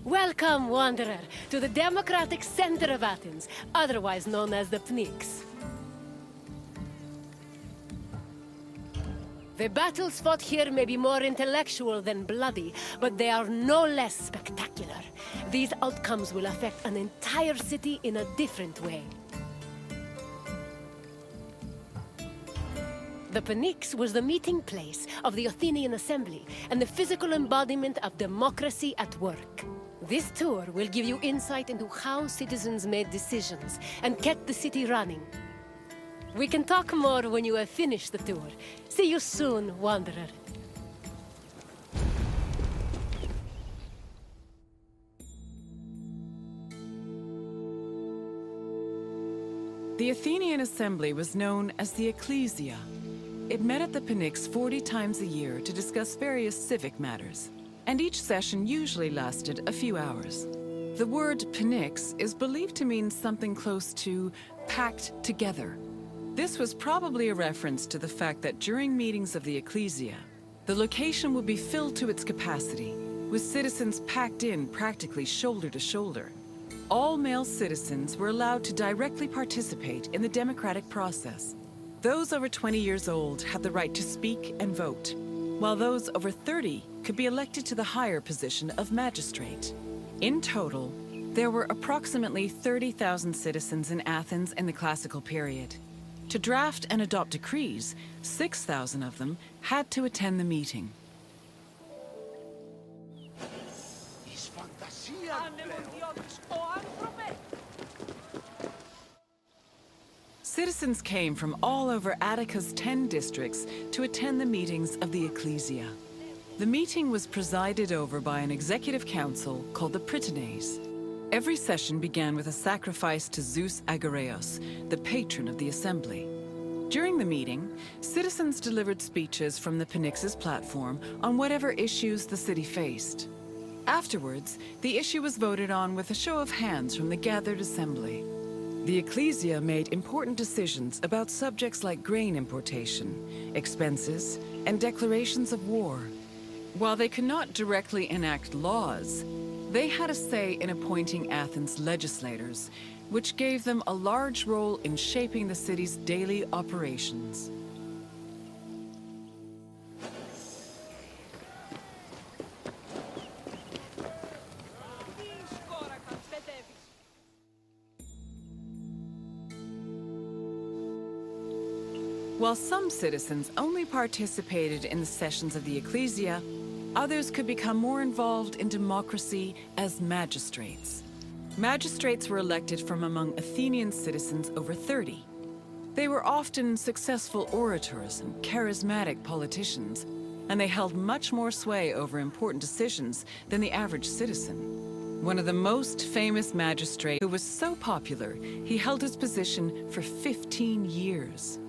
Welcome, wanderer, to the democratic center of Athens, otherwise known as the Pnyx. The battles fought here may be more intellectual than bloody, but they are no less spectacular. These outcomes will affect an entire city in a different way. The Pnyx was the meeting place of the Athenian assembly and the physical embodiment of democracy at work. This tour will give you insight into how citizens made decisions and kept the city running. We can talk more when you have finished the tour. See you soon, wanderer. The Athenian assembly was known as the Ecclesia. It met at the Pnyx 40 times a year to discuss various civic matters, and each session usually lasted a few hours. The word Pnyx is believed to mean something close to packed together. This was probably a reference to the fact that during meetings of the Ecclesia, the location would be filled to its capacity, with citizens packed in practically shoulder to shoulder. All male citizens were allowed to directly participate in the democratic process. Those over 20 years old had the right to speak and vote, while those over 30 could be elected to the higher position of magistrate. In total, there were approximately 30,000 citizens in Athens in the classical period. To draft and adopt decrees, 6,000 of them had to attend the meeting. Citizens came from all over Attica's 10 districts to attend the meetings of the Ecclesia. The meeting was presided over by an executive council called the Prytanes. Every session began with a sacrifice to Zeus Agoreos, the patron of the assembly. During the meeting, citizens delivered speeches from the Pnyx's platform on whatever issues the city faced. Afterwards, the issue was voted on with a show of hands from the gathered assembly. The Ecclesia made important decisions about subjects like grain importation, expenses, and declarations of war. While they could not directly enact laws, they had a say in appointing Athens' legislators, which gave them a large role in shaping the city's daily operations. While some citizens only participated in the sessions of the Ecclesia, others could become more involved in democracy as magistrates. Magistrates were elected from among Athenian citizens over 30. They were often successful orators and charismatic politicians, and they held much more sway over important decisions than the average citizen. One of the most famous magistrates who was so popular, he held his position for 15 years.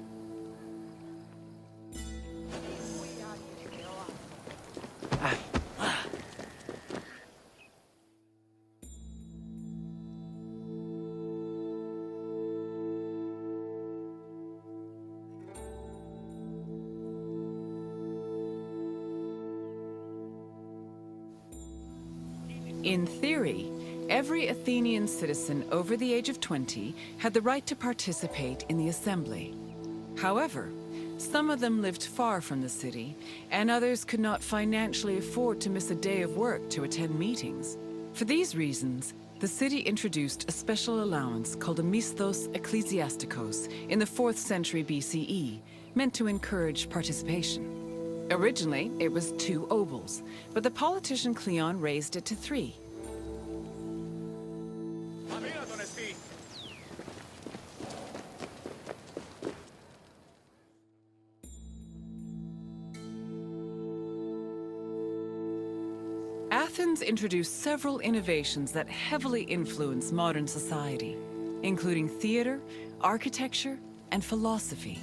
In theory, every Athenian citizen over the age of 20 had the right to participate in the assembly. However, some of them lived far from the city, and others could not financially afford to miss a day of work to attend meetings. For these reasons, the city introduced a special allowance called a misthos ecclesiastikos in the 4th century BCE, meant to encourage participation. Originally, it was 2 obols, but the politician Cleon raised it to 3. Athens introduced several innovations that heavily influenced modern society, including theater, architecture, and philosophy.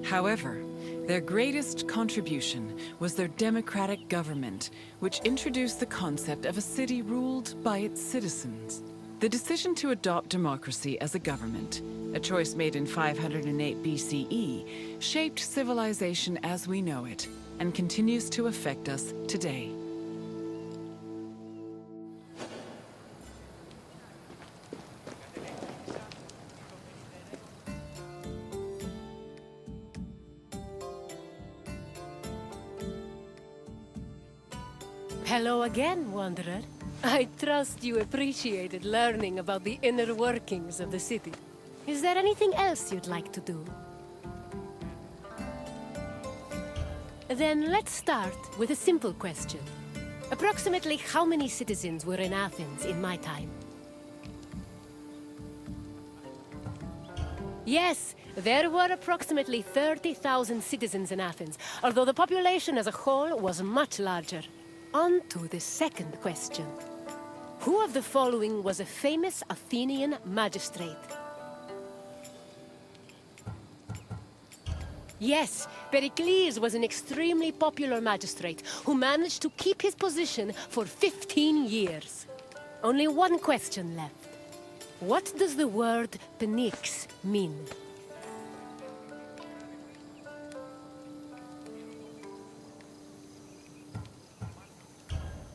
However, their greatest contribution was their democratic government, which introduced the concept of a city ruled by its citizens. The decision to adopt democracy as a government, a choice made in 508 BCE, shaped civilization as we know it, and continues to affect us today. Hello again, Wanderer. I trust you appreciated learning about the inner workings of the city. Is there anything else you'd like to do? Then let's start with a simple question. Approximately how many citizens were in Athens in my time? Yes, there were approximately 30,000 citizens in Athens, although the population as a whole was much larger. On to the second question. Who of the following was a famous Athenian magistrate? Yes, Pericles was an extremely popular magistrate who managed to keep his position for 15 years. Only one question left. What does the word Pnyx mean?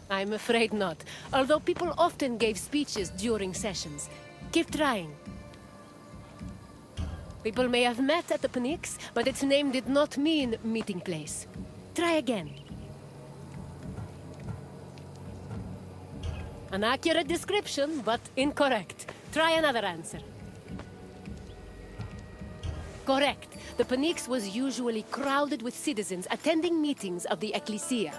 I'm afraid not, although people often gave speeches during sessions. Keep trying. People may have met at the Pnyx, but its name did not mean meeting place. Try again. An accurate description, but incorrect. Try another answer. Correct. The Pnyx was usually crowded with citizens attending meetings of the Ecclesia.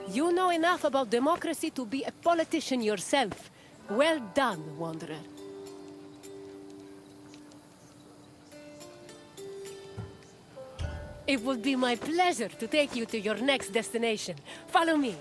You know enough about democracy to be a politician yourself. Well done, Wanderer. It would be my pleasure to take you to your next destination. Follow me.